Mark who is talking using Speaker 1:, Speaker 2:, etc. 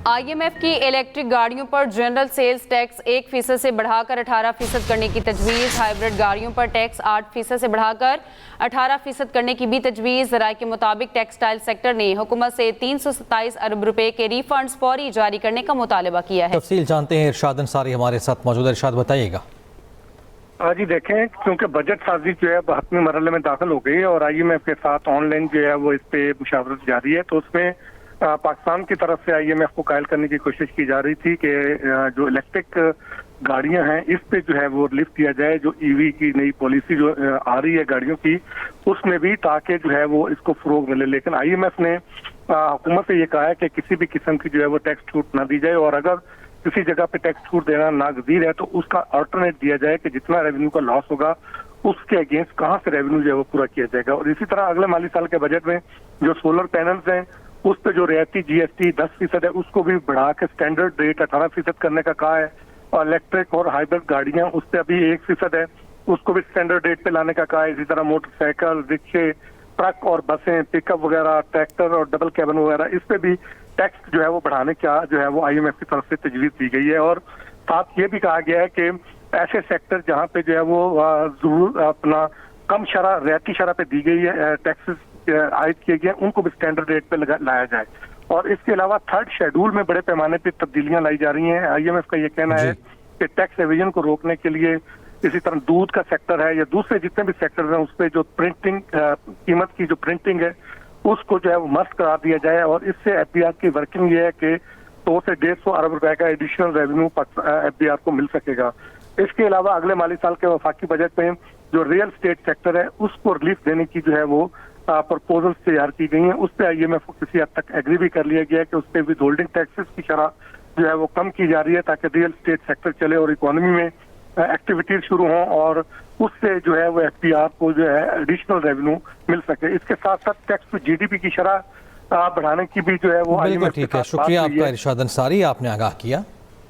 Speaker 1: IMF की electric गाड़ियों पर जनरल सेल्स टैक्स 1% से बढ़ाकर 18% करने की तजवीज़। हाइब्रिड गाड़ियों पर टैक्स 8% से बढ़ाकर 18% करने की भी तजवीज़। ज़राए के मुताबिक टेक्सटाइल सेक्टर ने हुकूमत से 327 अरब रुपए के रिफंड्स फौरी जारी करने का मुतालबा किया है।
Speaker 2: तफसील जानते हैं, इरशाद अंसारी हमारे साथ मौजूद है। इरशाद बताइएगा।
Speaker 3: जी देखें, क्योंकि बजट साजी जो है हतमी मरहले में दाखिल हो गई है और आईएमएफ के साथ ऑनलाइन जो है वो इस पे मुशावरत जारी है, तो उसमें पाकिस्तान की तरफ से आईएमएफ को कायल करने की कोशिश की जा रही थी कि जो इलेक्ट्रिक गाड़ियां हैं इस पे जो है वो रिलीफ दिया जाए। जो ईवी की नई पॉलिसी जो आ रही है गाड़ियों की, उसमें भी ताकि जो है वो इसको फरोग मिले। लेकिन आईएमएफ ने हुकूमत से ये कहा है कि किसी भी किस्म की जो है वो टैक्स छूट ना दी जाए और अगर किसी जगह पे टैक्स छूट देना नागजीर है तो उसका अल्टरनेट दिया जाए कि जितना रेवेन्यू का लॉस होगा उसके अगेंस्ट कहाँ से रेवेन्यू जो है वो पूरा किया जाएगा। और इसी तरह अगले माली साल के बजट में जो सोलर पैनल्स हैं उस पर जो रियायती जीएसटी 10% है उसको भी बढ़ा के स्टैंडर्ड रेट 18% करने का कहा है। और इलेक्ट्रिक और हाइब्रिड गाड़ियां उस पर अभी 1% है, उसको भी स्टैंडर्ड रेट पे लाने का कहा है। इसी तरह मोटरसाइकिल, रिक्शे, ट्रक और बसें, पिकअप वगैरह, ट्रैक्टर और डबल कैबिन वगैरह इस पे भी टैक्स जो है वो बढ़ाने का जो है वो आईएमएफ की तरफ से तजवीज दी गई है। और साथ ये भी कहा गया है कि ऐसे सेक्टर जहाँ पे जो है वो जरूर अपना कम शरह रियायती शरह पे दी गई है, टैक्सेस आयद किए गए, उनको भी स्टैंडर्ड रेट पे लाया जाए। और इसके अलावा थर्ड शेड्यूल में बड़े पैमाने पे तब्दीलियां लाई जा रही हैं। आईएमएफ का ये कहना है कि टैक्स एविजन को रोकने के लिए इसी तरह दूध का सेक्टर है या दूसरे जितने भी सेक्टर हैं उस पर जो प्रिंटिंग कीमत की जो प्रिंटिंग है उसको जो है वो मस्त करा दिया जाए। और इससे एफबीआर की वर्किंग ये है कि 100 से 150 अरब रुपए का एडिशनल रेवेन्यू एफबीआर को मिल सकेगा। इसके अलावा अगले माली साल के वफाकी बजट में जो रियल स्टेट सेक्टर है उसको रिलीफ देने की जो है वो प्रपोजल्स तैयार की गई हैं। उस पर आईएमएफ को किसी हद तक एग्री भी कर लिया गया है कि उस पर भी होल्डिंग टैक्सेस की शरह जो है वो कम की जा रही है ताकि रियल स्टेट सेक्टर चले और इकोनॉमी में एक्टिविटीज शुरू हों और उससे जो है वो एफपीआर को जो है एडिशनल रेवेन्यू मिल सके। इसके साथ साथ टैक्स टू जीडीपी की शरह बढ़ाने की भी जो है वो
Speaker 2: बिल्कुल ठीक है। शुक्रिया आपका इरशाद अंसारी, आपने आगाह किया।